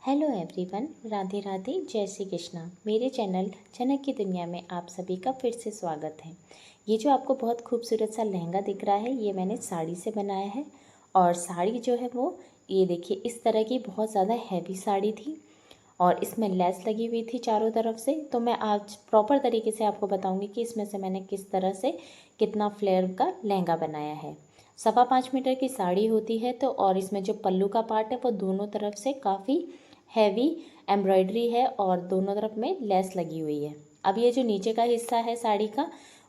Hello everyone, Radhe Radhe, जय श्री कृष्णा। मेरे channel जनक की दुनिया में आप सभी का फिर से स्वागत है। ये जो आपको बहुत खूबसूरत सा लहंगा दिख रहा है, ये मैंने साड़ी से बनाया है। और साड़ी जो है वो ये देखिए, इस तरह की बहुत ज़्यादा हैवी साड़ी थी और इसमें लेस लगी हुई थी चारों तरफ से। तो मैं आज प्रॉपर तरीके से आपको बताऊँगी कि इसमें से मैंने किस तरह से कितना फ्लेयर का लहंगा बनाया है। 5.25 मीटर की साड़ी होती है तो, और इसमें जो पल्लू का पार्ट है वो दोनों तरफ से काफ़ी हैवी एम्ब्रॉयडरी है और दोनों तरफ में लेस लगी हुई है। अब ये जो नीचे का हिस्सा है साड़ी का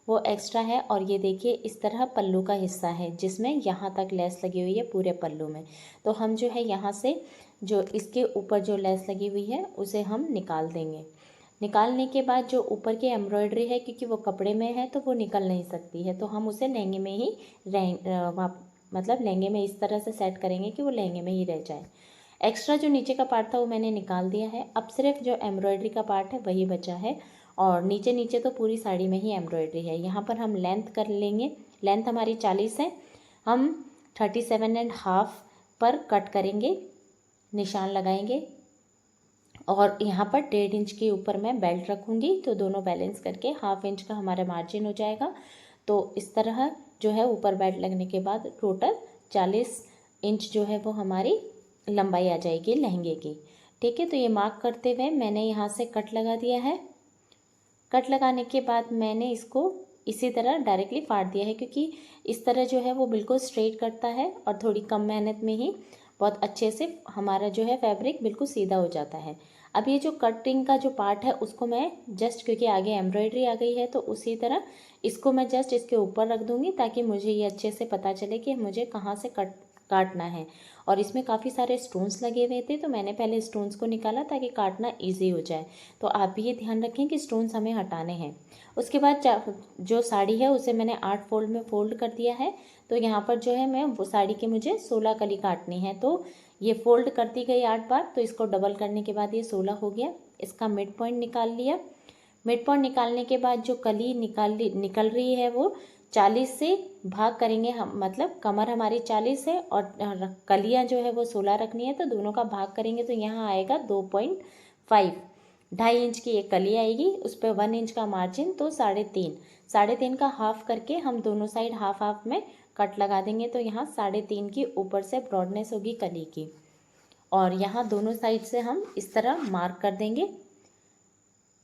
वो एक्स्ट्रा है, और ये देखिए इस तरह पल्लू का हिस्सा है जिसमें यहाँ तक लेस लगी हुई है पूरे पल्लू में। तो हम जो है यहाँ से जो इसके ऊपर जो लेस लगी हुई है उसे हम निकाल देंगे। निकालने के बाद जो ऊपर की एम्ब्रॉयडरी है, क्योंकि वो कपड़े में है तो वो निकल नहीं सकती है, तो हम उसे लहंगे में ही मतलब लहंगे में इस तरह से सेट करेंगे कि वो लहंगे में ही रह जाए। एक्स्ट्रा जो नीचे का पार्ट था वो मैंने निकाल दिया है। अब सिर्फ जो एम्ब्रॉयडरी का पार्ट है वही बचा है, और नीचे नीचे तो पूरी साड़ी में ही एम्ब्रॉयडरी है। यहाँ पर हम लेंथ कर लेंगे। लेंथ हमारी 40 है, हम 37.5 पर कट करेंगे, निशान लगाएंगे। और यहाँ पर 1.5 इंच के ऊपर मैं बेल्ट रखूँगी, तो दोनों बैलेंस करके 1/2 इंच का हमारा मार्जिन हो जाएगा। तो इस तरह जो है ऊपर बेल्ट लगने के बाद टोटल 40 इंच जो है वो हमारी लंबाई आ जाएगी लहंगे की। ठीक है, तो ये मार्क करते हुए मैंने यहाँ से कट लगा दिया है। कट लगाने के बाद मैंने इसको इसी तरह डायरेक्टली फाड़ दिया है, क्योंकि इस तरह जो है वो बिल्कुल स्ट्रेट कटता है और थोड़ी कम मेहनत में ही बहुत अच्छे से हमारा जो है फैब्रिक बिल्कुल सीधा हो जाता है। अब ये जो कटिंग का जो पार्ट है उसको मैं जस्ट, क्योंकि आगे एम्ब्रॉयडरी आ गई है तो उसी तरह इसको मैं जस्ट इसके ऊपर रख दूँगी, ताकि मुझे ये अच्छे से पता चले कि मुझे कहाँ से काटना है। और इसमें काफ़ी सारे स्टोन्स लगे हुए थे, तो मैंने पहले स्टोन्स को निकाला ताकि काटना इजी हो जाए। तो आप भी ये ध्यान रखें कि स्टोन्स हमें हटाने हैं। उसके बाद जो साड़ी है उसे मैंने 8 फोल्ड में फोल्ड कर दिया है। तो यहाँ पर जो है मैं वो साड़ी के मुझे 16 कली काटनी है, तो ये फोल्ड करती गई 8 बार, तो इसको डबल करने के बाद ये 16 हो गया। इसका मिड पॉइंट निकाल लिया। मिड पॉइंट निकालने के बाद जो कली निकल रही है वो 40 से भाग करेंगे हम, मतलब कमर हमारी 40 है और कलियां जो है वो 16 रखनी है, तो दोनों का भाग करेंगे तो यहाँ आएगा 2.5। 2.5 इंच की एक कली आएगी, उस पर 1 इंच का मार्जिन, तो 3.5। 3.5 का हाफ करके हम दोनों साइड हाफ हाफ में कट लगा देंगे, तो यहाँ 3.5 की ऊपर से ब्रॉडनेस होगी कली की। और यहाँ दोनों साइड से हम इस तरह मार्क कर देंगे।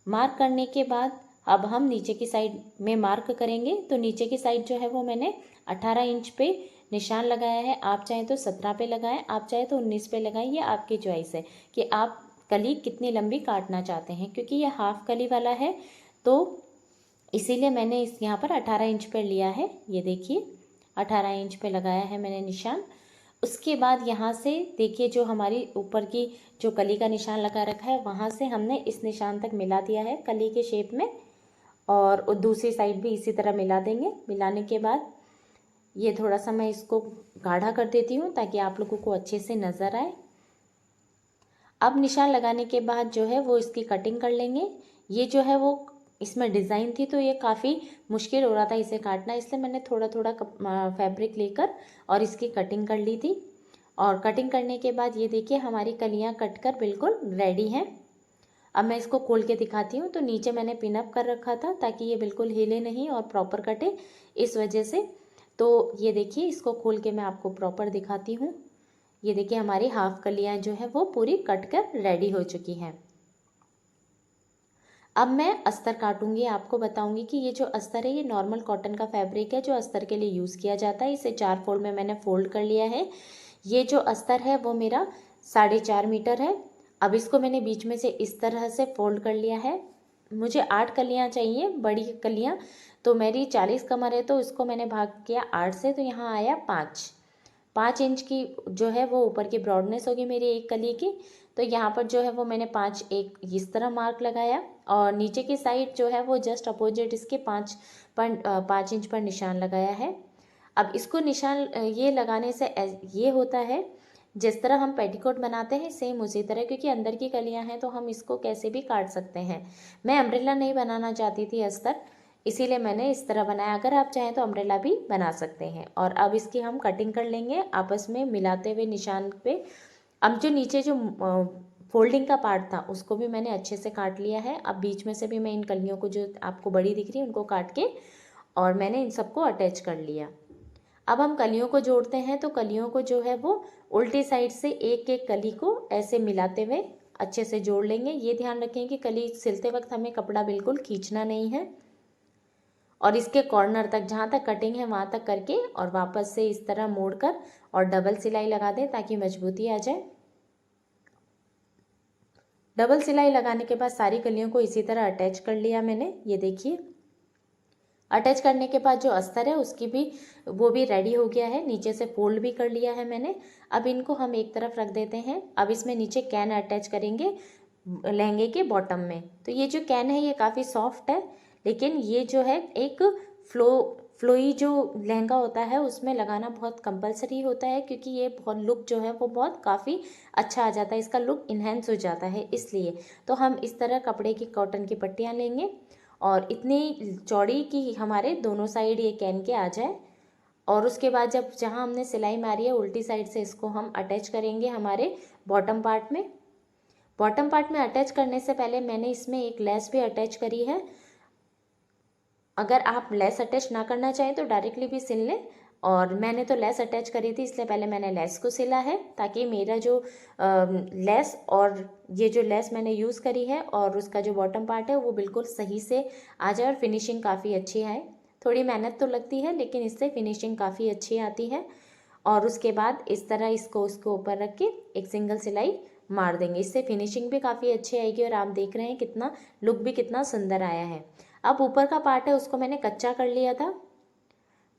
मार्क करने के बाद अब हम नीचे की साइड में मार्क करेंगे। तो नीचे की साइड जो है वो मैंने 18 इंच पे निशान लगाया है। आप चाहें तो 17 पे लगाएं, आप चाहें तो 19 पे लगाएं, ये आपकी चॉइस है कि आप कली कितनी लंबी काटना चाहते हैं। क्योंकि ये हाफ कली वाला है तो इसीलिए मैंने इस यहाँ पर 18 इंच पर लिया है। ये देखिए 18 इंच पे लगाया है मैंने निशान। उसके बाद यहाँ से देखिए जो हमारी ऊपर की जो कली का निशान लगा रखा है वहाँ से हमने इस निशान तक मिला दिया है कली के शेप में, और दूसरी साइड भी इसी तरह मिला देंगे। मिलाने के बाद ये थोड़ा सा मैं इसको गाढ़ा कर देती हूँ ताकि आप लोगों को अच्छे से नज़र आए। अब निशान लगाने के बाद जो है वो इसकी कटिंग कर लेंगे। ये जो है वो इसमें डिज़ाइन थी तो ये काफ़ी मुश्किल हो रहा था इसे काटना, इसलिए मैंने थोड़ा थोड़ा फैब्रिक लेकर और इसकी कटिंग कर ली थी। और कटिंग करने के बाद ये देखिए हमारी कलियाँ कटकर बिल्कुल रेडी हैं। अब मैं इसको खोल के दिखाती हूँ। तो नीचे मैंने पिनअप कर रखा था ताकि ये बिल्कुल हिले नहीं और प्रॉपर कटे, इस वजह से। तो ये देखिए इसको खोल के मैं आपको प्रॉपर दिखाती हूँ। ये देखिए हमारी हाफ कलियाँ जो है वो पूरी कट कर रेडी हो चुकी हैं। अब मैं अस्तर काटूंगी, आपको बताऊंगी कि ये जो अस्तर है ये नॉर्मल कॉटन का फैब्रिक है जो अस्तर के लिए यूज़ किया जाता है। इसे 4 फोल्ड में मैंने फोल्ड कर लिया है। ये जो अस्तर है वो मेरा 4.5 मीटर है। अब इसको मैंने बीच में से इस तरह से फोल्ड कर लिया है। मुझे 8 कलियाँ चाहिए, बड़ी कलियाँ, तो मेरी 40 कमर है तो इसको मैंने भाग किया 8 से, तो यहाँ आया 5 इंच की जो है वो ऊपर की ब्रॉडनेस होगी मेरी एक कली की। तो यहाँ पर जो है वो मैंने 5 एक इस तरह मार्क लगाया, और नीचे की साइड जो है वो जस्ट अपोजिट इसके 5 इंच पर निशान लगाया है। अब इसको निशान ये लगाने से ये होता है जिस तरह हम पेटीकोट बनाते हैं सेम उसी तरह, क्योंकि अंदर की कलियां हैं तो हम इसको कैसे भी काट सकते हैं। मैं अम्ब्रेला नहीं बनाना चाहती थी अस्तर, इसीलिए मैंने इस तरह बनाया। अगर आप चाहें तो अम्ब्रेला भी बना सकते हैं। और अब इसकी हम कटिंग कर लेंगे आपस में मिलाते हुए निशान पे। अब जो नीचे जो फोल्डिंग का पार्ट था उसको भी मैंने अच्छे से काट लिया है। अब बीच में से भी मैं इन कलियों को जो आपको बड़ी दिख रही है उनको काट के और मैंने इन सबको अटैच कर लिया। अब हम कलियों को जोड़ते हैं, तो कलियों को जो है वो उल्टी साइड से एक एक कली को ऐसे मिलाते हुए अच्छे से जोड़ लेंगे। ये ध्यान रखें कि कली सिलते वक्त हमें कपड़ा बिल्कुल खींचना नहीं है और इसके कॉर्नर तक जहाँ तक कटिंग है वहाँ तक करके और वापस से इस तरह मोड़कर और डबल सिलाई लगा दें ताकि मजबूती आ जाए। डबल सिलाई लगाने के बाद सारी कलियों को इसी तरह अटैच कर लिया मैंने। ये देखिए, अटैच करने के बाद जो अस्तर है उसकी भी वो भी रेडी हो गया है, नीचे से फोल्ड भी कर लिया है मैंने। अब इनको हम एक तरफ रख देते हैं। अब इसमें नीचे कैन अटैच करेंगे लहंगे के बॉटम में। तो ये जो कैन है ये काफ़ी सॉफ्ट है, लेकिन ये जो है एक फ्लोई जो लहंगा होता है उसमें लगाना बहुत कंपलसरी होता है, क्योंकि ये बहुत लुक जो है वो बहुत काफ़ी अच्छा आ जाता है, इसका लुक इन्हेंस हो जाता है। इसलिए तो हम इस तरह कपड़े की कॉटन की पट्टियाँ लेंगे और इतनी चौड़ी कि हमारे दोनों साइड ये कैन के आ जाए। और उसके बाद जब जहाँ हमने सिलाई मारी है उल्टी साइड से इसको हम अटैच करेंगे हमारे बॉटम पार्ट में। बॉटम पार्ट में अटैच करने से पहले मैंने इसमें एक लेस भी अटैच करी है। अगर आप लेस अटैच ना करना चाहें तो डायरेक्टली भी सिल लें, और मैंने तो लेस अटैच करी थी इसलिए पहले मैंने लेस को सिला है, ताकि मेरा जो लेस और ये जो लेस मैंने यूज़ करी है और उसका जो बॉटम पार्ट है वो बिल्कुल सही से आ जाए और फिनिशिंग काफ़ी अच्छी आए। थोड़ी मेहनत तो लगती है लेकिन इससे फिनिशिंग काफ़ी अच्छी आती है। और उसके बाद इस तरह इसको उसके ऊपर रख के एक सिंगल सिलाई मार देंगे, इससे फिनिशिंग भी काफ़ी अच्छी आएगी और आप देख रहे हैं कितना लुक भी कितना सुंदर आया है। अब ऊपर का पार्ट है उसको मैंने कच्चा कर लिया था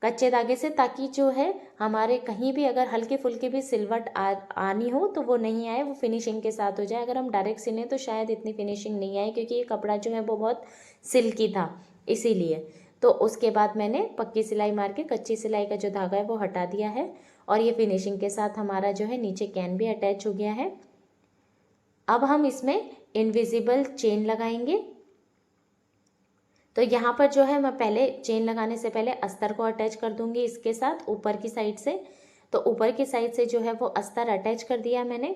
कच्चे धागे से, ताकि जो है हमारे कहीं भी अगर हल्के फुल्के भी सिलवट आनी हो तो वो नहीं आए, वो फिनिशिंग के साथ हो जाए। अगर हम डायरेक्ट सिलें तो शायद इतनी फिनिशिंग नहीं आए, क्योंकि ये कपड़ा जो है वो बहुत सिल्की था इसीलिए। तो उसके बाद मैंने पक्की सिलाई मार के कच्ची सिलाई का जो धागा है वो हटा दिया है और ये फिनिशिंग के साथ हमारा जो है नीचे कैन भी अटैच हो गया है। अब हम इसमें इनविजिबल चेन लगाएंगे। तो यहाँ पर जो है मैं पहले चेन लगाने से पहले अस्तर को अटैच कर दूंगी इसके साथ ऊपर की साइड से। तो ऊपर की साइड से जो है वो अस्तर अटैच कर दिया मैंने।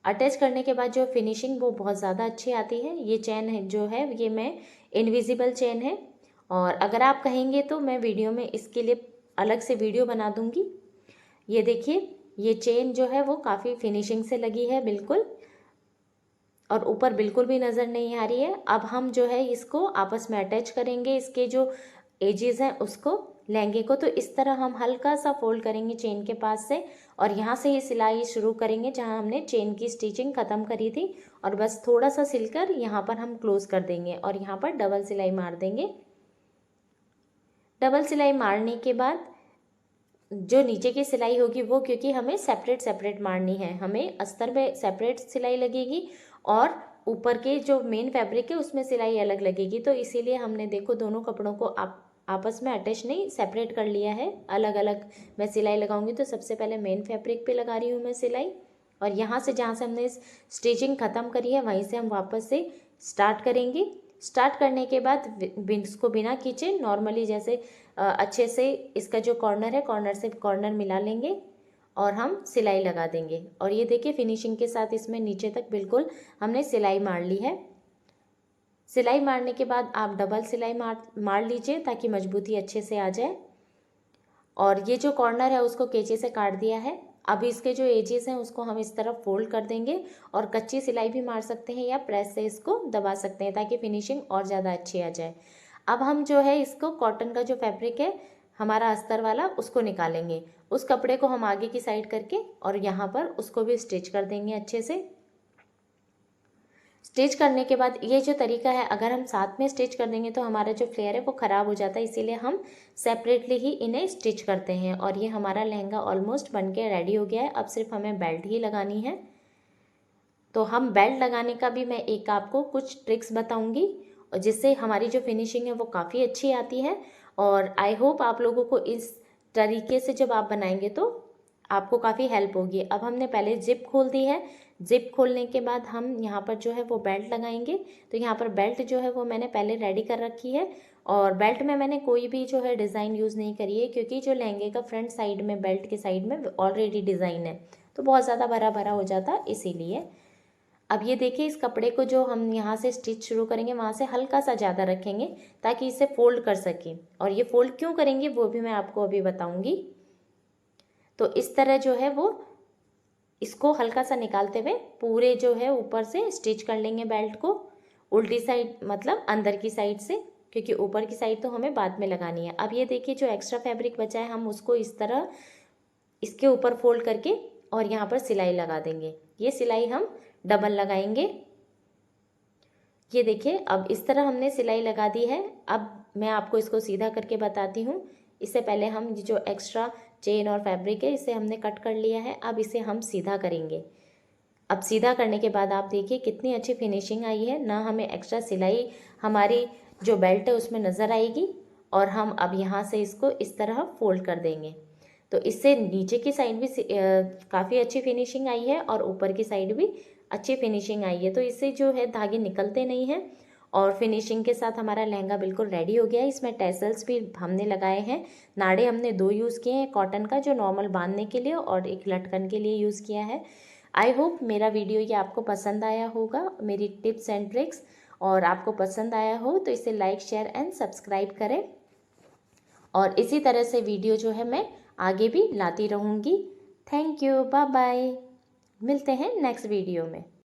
अटैच करने के बाद जो फिनिशिंग वो बहुत ज़्यादा अच्छी आती है। ये चेन है जो है ये मैं इनविजिबल चेन है, और अगर आप कहेंगे तो मैं वीडियो में इसके लिए अलग से वीडियो बना दूंगी। ये देखिए, ये चेन जो है वो काफ़ी फिनिशिंग से लगी है बिल्कुल, और ऊपर बिल्कुल भी नज़र नहीं आ रही है। अब हम जो है इसको आपस में अटैच करेंगे, इसके जो एजेस हैं उसको लहंगे को। तो इस तरह हम हल्का सा फोल्ड करेंगे चेन के पास से और यहाँ से ही सिलाई शुरू करेंगे जहाँ हमने चेन की स्टिचिंग ख़त्म करी थी, और बस थोड़ा सा सिलकर यहाँ पर हम क्लोज कर देंगे और यहाँ पर डबल सिलाई मार देंगे। डबल सिलाई मारने के बाद जो नीचे की सिलाई होगी वो, क्योंकि हमें सेपरेट सेपरेट मारनी है, हमें अस्तर में सेपरेट सिलाई लगेगी और ऊपर के जो मेन फैब्रिक है उसमें सिलाई अलग लगेगी। तो इसीलिए हमने देखो दोनों कपड़ों को आपस में अटैच नहीं सेपरेट कर लिया है, अलग अलग मैं सिलाई लगाऊंगी। तो सबसे पहले मेन फैब्रिक पे लगा रही हूँ मैं सिलाई, और यहाँ से जहाँ से हमने स्टिचिंग ख़त्म करी है वहीं से हम वापस से स्टार्ट करेंगे। स्टार्ट करने के बाद इसको बिना खींचे नॉर्मली जैसे अच्छे से इसका जो कॉर्नर है कॉर्नर से कॉर्नर मिला लेंगे और हम सिलाई लगा देंगे। और ये देखिए फिनिशिंग के साथ इसमें नीचे तक बिल्कुल हमने सिलाई मार ली है। सिलाई मारने के बाद आप डबल सिलाई मार लीजिए ताकि मजबूती अच्छे से आ जाए। और ये जो कॉर्नर है उसको केंची से काट दिया है। अब इसके जो एजेस हैं उसको हम इस तरफ फोल्ड कर देंगे और कच्ची सिलाई भी मार सकते हैं या प्रेस से इसको दबा सकते हैं ताकि फिनिशिंग और ज़्यादा अच्छी आ जाए। अब हम जो है इसको कॉटन का जो फैब्रिक है हमारा अस्तर वाला उसको निकालेंगे, उस कपड़े को हम आगे की साइड करके और यहाँ पर उसको भी स्टिच कर देंगे अच्छे से। स्टिच करने के बाद ये जो तरीका है अगर हम साथ में स्टिच कर देंगे तो हमारा जो फ्लेयर है वो ख़राब हो जाता है, इसीलिए हम सेपरेटली ही इन्हें स्टिच करते हैं। और ये हमारा लहंगा ऑलमोस्ट बन के रेडी हो गया है। अब सिर्फ हमें बेल्ट ही लगानी है। तो हम बेल्ट लगाने का भी मैं एक आपको कुछ ट्रिक्स बताऊंगी जिससे हमारी जो फिनिशिंग है वो काफ़ी अच्छी आती है। और आई होप आप लोगों को इस तरीके से जब आप बनाएंगे तो आपको काफ़ी हेल्प होगी। अब हमने पहले जिप खोल दी है। जिप खोलने के बाद हम यहाँ पर जो है वो बेल्ट लगाएंगे। तो यहाँ पर बेल्ट जो है वो मैंने पहले रेडी कर रखी है, और बेल्ट में मैंने कोई भी जो है डिज़ाइन यूज़ नहीं करी है क्योंकि जो लहंगे का फ्रंट साइड में बेल्ट के साइड में ऑलरेडी डिज़ाइन है, तो बहुत ज़्यादा भरा भरा हो जाता, इसीलिए। अब ये देखिए, इस कपड़े को जो हम यहाँ से स्टिच शुरू करेंगे वहाँ से हल्का सा ज़्यादा रखेंगे ताकि इसे फोल्ड कर सकें। और ये फोल्ड क्यों करेंगे वो भी मैं आपको अभी बताऊँगी। तो इस तरह जो है वो इसको हल्का सा निकालते हुए पूरे जो है ऊपर से स्टिच कर लेंगे बेल्ट को, उल्टी साइड मतलब अंदर की साइड से, क्योंकि ऊपर की साइड तो हमें बाद में लगानी है। अब ये देखिए, जो एक्स्ट्रा फैब्रिक बचा है हम उसको इस तरह इसके ऊपर फोल्ड करके और यहाँ पर सिलाई लगा देंगे। ये सिलाई हम डबल लगाएंगे। ये देखिए, अब इस तरह हमने सिलाई लगा दी है। अब मैं आपको इसको सीधा करके बताती हूँ। इससे पहले हम जो एक्स्ट्रा चेन और फैब्रिक है इसे हमने कट कर लिया है। अब इसे हम सीधा करेंगे। अब सीधा करने के बाद आप देखिए कितनी अच्छी फिनिशिंग आई है ना। हमें एक्स्ट्रा सिलाई हमारी जो बेल्ट है उसमें नज़र आएगी। और हम अब यहाँ से इसको इस तरह फोल्ड कर देंगे। तो इससे नीचे की साइड भी काफ़ी अच्छी फिनिशिंग आई है और ऊपर की साइड भी अच्छी फिनिशिंग आई है। तो इससे जो है धागे निकलते नहीं हैं और फिनिशिंग के साथ हमारा लहंगा बिल्कुल रेडी हो गया है। इसमें टैसल्स भी हमने लगाए हैं। नाड़े हमने 2 यूज़ किए हैं, कॉटन का जो नॉर्मल बांधने के लिए और एक लटकन के लिए यूज़ किया है। आई होप मेरा वीडियो ये आपको पसंद आया होगा, मेरी टिप्स एंड ट्रिक्स, और आपको पसंद आया हो तो इसे लाइक शेयर एंड सब्सक्राइब करें। और इसी तरह से वीडियो जो है मैं आगे भी लाती रहूँगी। Thank you, bye bye. मिलते हैं नेक्स्ट वीडियो में।